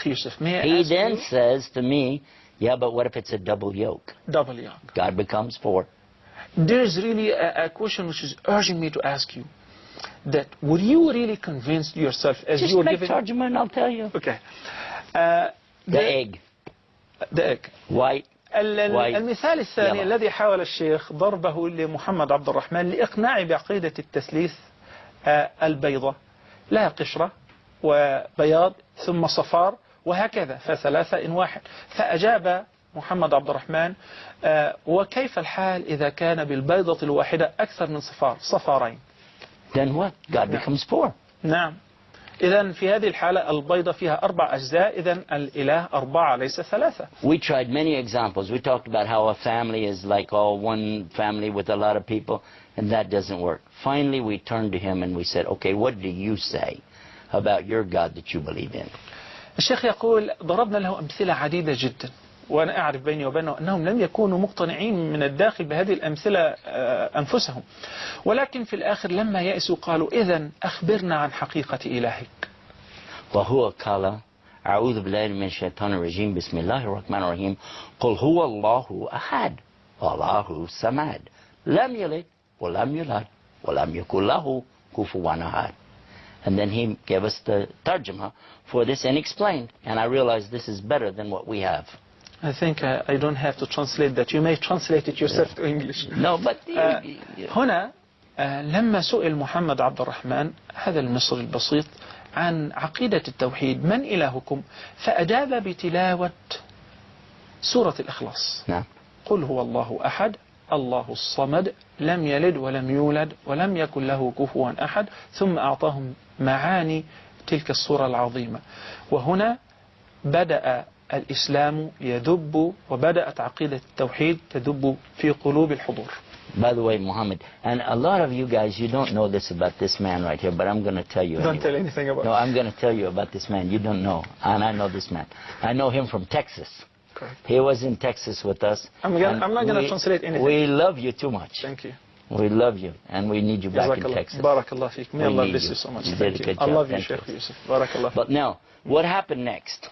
Yusuf, may I He ask then you? says to me, yeah, but what if it's a double yoke? Double yoke. God becomes 4. There's really a question which is urging me to ask you. That would you really convince yourself as Just you were make giving... tarjuma and I'll tell you. Okay. The egg. The egg. White. المثال الثاني يلا. الذي حاول الشيخ ضربه لمحمد عبد الرحمن لإقناعه بعقيدة التثليث البيضة لها قشرة وبياض ثم صفار وهكذا فثلاثة إن واحد. فأجاب محمد عبد الرحمن وكيف الحال إذا كان بالبيضة الواحدة أكثر من صفارين. Then what? God becomes 4. نعم. إذن في هذه الحالة البيضة فيها 4 أجزاء. إذن الإله 4 ليس 3. We tried many examples. We talked about how a family is like all one family with a lot of people, and that doesn't work. Finally, we turned to him and we said, okay, what do you say about your God that you believe in? الشيخ يقول ضربنا له أمثلة عديدة جدا، وأنا أعرف بيني وبينه أنهم لم يكونوا مقتنعين من الداخل بهذه الأمثلة أنفسهم، ولكن في الآخر لما يأسوا قالوا إذن أخبرنا عن حقيقة إلهك. وهو قال أعوذ بالله من الشيطان الرجيم بسم الله الرحمن الرحيم قل هو الله أحد الله الصمد لم يلد ولم يولد ولم يكن له كفوا أحد. And then he gave us the tarjuma for this and explained, and I realized this is better than what we have. I think I don't have to translate that. You may translate it yourself to English. No, but هنا لما سئل محمد عبد الرحمن هذا المصري البسيط عن عقيدة التوحيد من إلهكم، فأجاب بتلاوة سورة الإخلاص. نعم. قل هو الله أحد الله الصمد لم يلد ولم يولد ولم يكن له كفوا أحد، ثم أعطاهم معاني تلك السورة العظيمة. وهنا بدأ الإسلام يدب وبدأت عقيدة التوحيد تدب في قلوب الحضور. By the way, Muhammad, and a lot of you guys, you don't know this about this man right here, but I'm going to tell you. Don't tell anything about. No, I'm going to tell you about this man. You don't know, and I know this man. I know him from Texas. Correct. He was in Texas with us. I'm not going to translate anything. We love you too much. Thank you. We love you, and we need you back in Texas. Barakallah feek. May Allah bless you so much. Thank you. I love you, Sheikh Yusuf. Barakallah. But now, what happened next?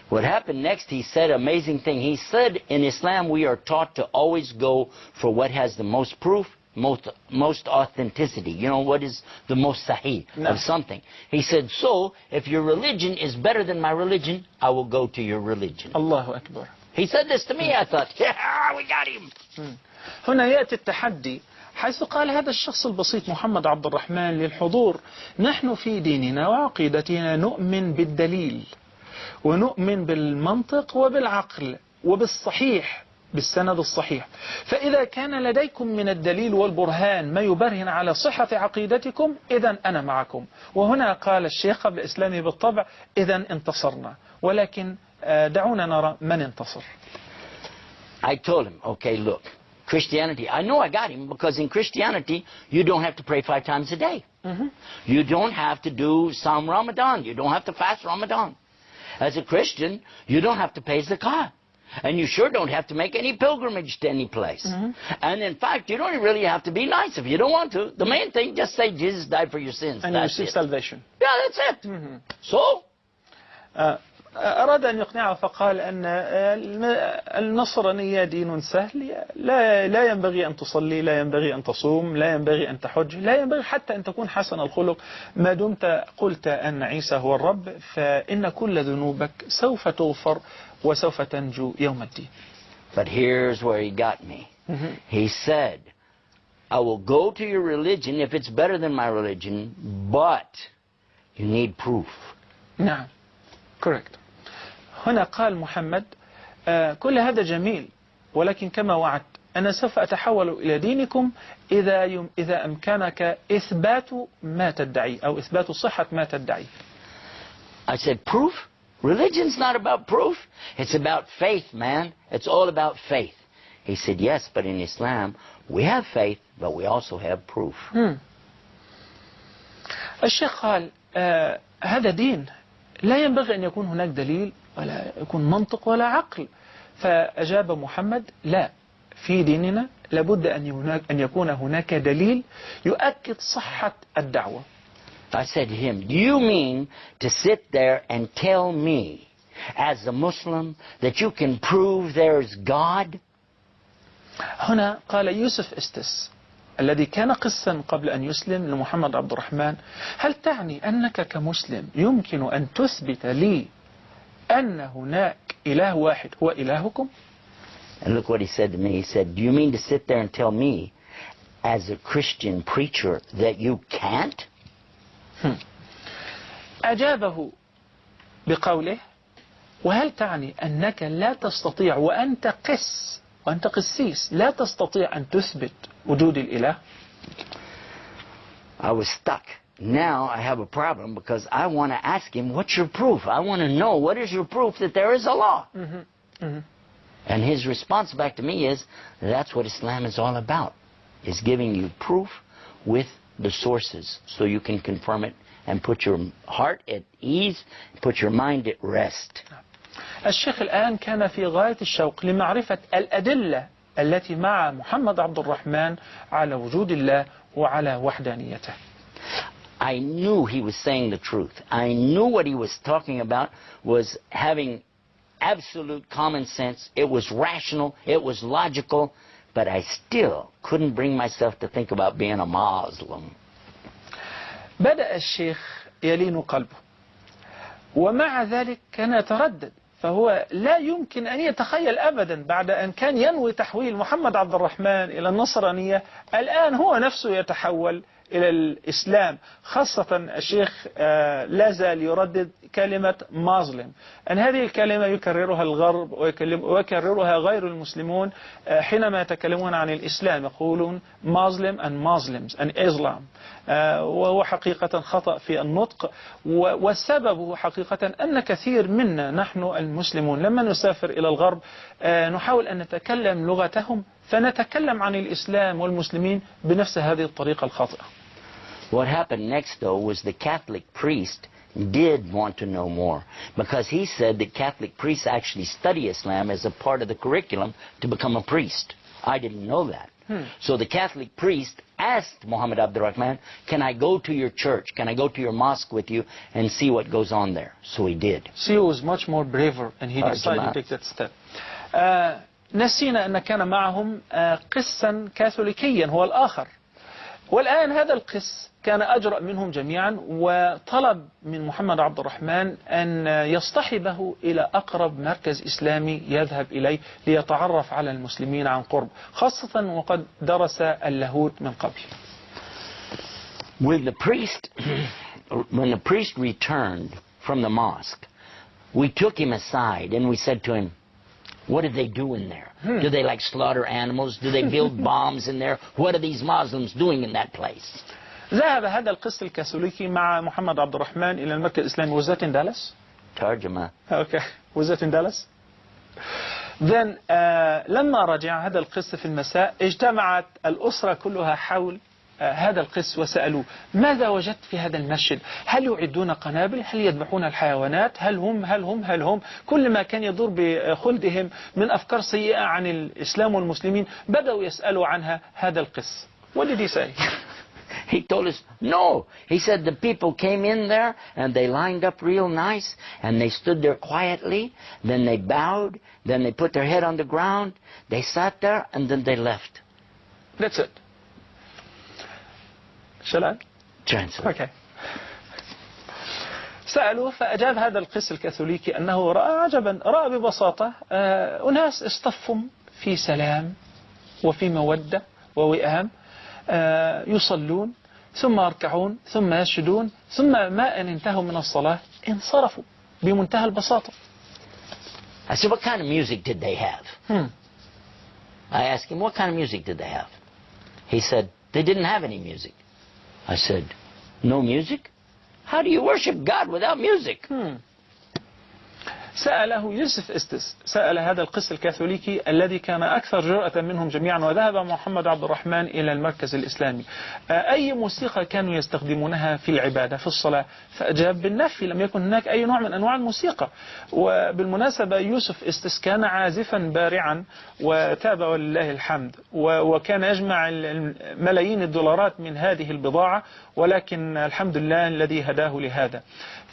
What happened next, he said an amazing thing. He said in Islam we are taught to always go for what has the most proof, most authenticity. You know, what is the most sahih of something. He said, so if your religion is better than my religion, I will go to your religion. الله اكبر. He said this to me. I thought, yeah, we got him. هنا يأتي التحدي حيث قال هذا الشخص البسيط محمد عبد الرحمن للحضور نحن في ديننا وعقيدتنا نؤمن بالدليل ونؤمن بالمنطق وبالعقل وبالصحيح بالسند الصحيح، فإذا كان لديكم من الدليل والبرهان ما يبرهن على صحة عقيدتكم إذن أنا معكم. وهنا قال الشيخ قبل إسلامه بالطبع إذن انتصرنا، ولكن دعونا نرى من انتصر. I told him, okay, look, Christianity, I know I got him because in Christianity you don't have to pray 5 times a day. You don't have to do Psalm Ramadan. You don't have to fast Ramadan. As a Christian, you don't have to pay zakat. And you sure don't have to make any pilgrimage to any place. And in fact, you don't really have to be nice if you don't want to. The main thing, just say Jesus died for your sins. And you receive salvation. Yeah, that's it. So? أراد أن يقنعه فقال أن النصرانية دين سهل، لا ينبغي أن تصلي، لا ينبغي أن تصوم، لا ينبغي أن تحج، لا ينبغي حتى أن تكون حسن الخلق، ما دمت قلت أن عيسى هو الرب فإن كل ذنوبك سوف تغفر وسوف تنجو يوم الدين. But here's where he got me. He said, I will go to your religion if it's better than my religion, but you need proof. نعم. Correct. هنا قال محمد كل هذا جميل، ولكن كما وعدت أنا سوف أتحول إلى دينكم إذا أمكنك إثبات ما تدعي أو إثبات صحة ما تدعي. I said, proof? Religion's not about proof. It's about faith, man. It's all about faith. He said, yes, but in Islam we have faith, but we also have proof. الشيخ قال هذا دين لا ينبغي أن يكون هناك دليل ولا يكون منطق ولا عقل. فأجاب محمد لا، في ديننا لابد أن يكون هناك دليل يؤكد صحة الدعوة. I said to him, do you mean to sit there and tell me, as a Muslim, that you can prove there's God? هنا قال يوسف استس الذي كان قسا قبل أن يسلم لمحمد عبد الرحمن: هل تعني أنك كمسلم يمكن أن تثبت لي أن هناك إله واحد هو إلهكم؟ And look what he said to me. He said, do you mean to sit there and tell me, as a Christian preacher, that you can't? أجابه بقوله: وهل تعني أنك لا تستطيع وأنت قسيس لا تستطيع أن تثبت وجود الإله؟ I was stuck. Now I have a problem because I want to ask him, what's your proof? I want to know, what is your proof that there is Allah? And his response back to me is, that's what Islam is all about, is giving you proof with the sources so you can confirm it and put your heart at ease, put your mind at rest. الشيخ الآن كان في غاية الشوق لمعرفة الأدلة التي مع محمد عبد الرحمن على وجود الله وعلى وحدانيته. I knew he was saying the truth. I knew what he was talking about was having absolute common sense. It was rational. It was logical. But I still couldn't bring myself to think about being a Muslim. بدأ الشيخ يلين قلبه، ومع ذلك كان يتردد، فهو لا يمكن أن يتخيل أبدا بعد أن كان ينوي تحويل محمد عبد الرحمن إلى النصرانية، الآن هو نفسه يتحول إلى الإسلام. خاصة الشيخ لا زال يردد كلمة مازلم، أن هذه الكلمة يكررها الغرب ويكررها غير المسلمون حينما يتكلمون عن الإسلام، يقولون Muslim and Muslims and Islam، وهو حقيقة خطأ في النطق. والسبب هو حقيقة أن كثير منا نحن المسلمون لما نسافر إلى الغرب نحاول أن نتكلم لغتهم، فنتكلم عن الإسلام والمسلمين بنفس هذه الطريقة الخاطئة. What happened next, though, was the Catholic priest did want to know more, because he said that Catholic priests actually study Islam as a part of the curriculum to become a priest. I didn't know that. So the Catholic priest asked Muhammad Abdul Rahman, can I go to your church? Can I go to your mosque with you and see what goes on there? So he did. So he was much more braver and he decided to take that step. نسينا أن كان معهم قسا كاثوليكيا هو الآخر، والآن هذا القس كان أجرأ منهم جميعا، وطلب من محمد عبد الرحمن أن يصطحبه إلى أقرب مركز إسلامي يذهب إليه ليتعرف على المسلمين عن قرب، خاصة وقد درس اللاهوت من قبل. When the priest returned from the mosque, we took him aside and we said to him, what do they do in there? Do they like slaughter animals? Do they build bombs in there? What are these Muslims doing in that place? ذهب هذا القس الكاثوليكي مع محمد عبد الرحمن إلى المركز الإسلامي. Was that in Dallas? ترجمة. Okay. Was that in Dallas? Then لما رجع هذا القس في المساء اجتمعت الأسرة كلها حول هذا القس وسألوه ماذا وجدت في هذا المسجد؟ هل يعدون قنابل؟ هل يذبحون الحيوانات؟ هل هم؟ كل ما كان يدور بخلدهم من أفكار سيئة عن الإسلام والمسلمين بدأوا يسألوا عنها هذا القس. What did he say? He told us, no. He said the people came in there and they lined up real nice and they stood there quietly, then they bowed, then they put their head on the ground, they sat there and then they left. That's it. Shall I? Translate. Okay. سألوه فأجاب هذا القس الكاثوليكي أنه رأى ببساطة أناس اصطفوا في سلام وفي مودة ووئام، يصلون ثم يركعون ثم يسجدون، ثم ما أن انتهوا من الصلاة انصرفوا بمنتهى البساطة. I said, what kind of music did they have? I asked him, what kind of music did they have? He said, they didn't have any music. I said, no music? How do you worship God without music? سأله يوسف إستس، سأل هذا القس الكاثوليكي الذي كان أكثر جرأة منهم جميعا، وذهب محمد عبد الرحمن إلى المركز الإسلامي، أي موسيقى كانوا يستخدمونها في العبادة في الصلاة؟ فأجاب بالنفي، لم يكن هناك أي نوع من أنواع الموسيقى. وبالمناسبة يوسف إستس كان عازفا بارعا وتاب ولله الحمد، وكان يجمع ملايين الدولارات من هذه البضاعة، ولكن الحمد لله الذي هداه لهذا.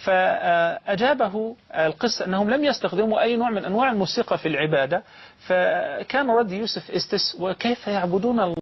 فأجابه القس أنهم لم يستخدموا أي نوع من أنواع الموسيقى في العبادة. فكان رد يوسف إستس: وكيف يعبدون الله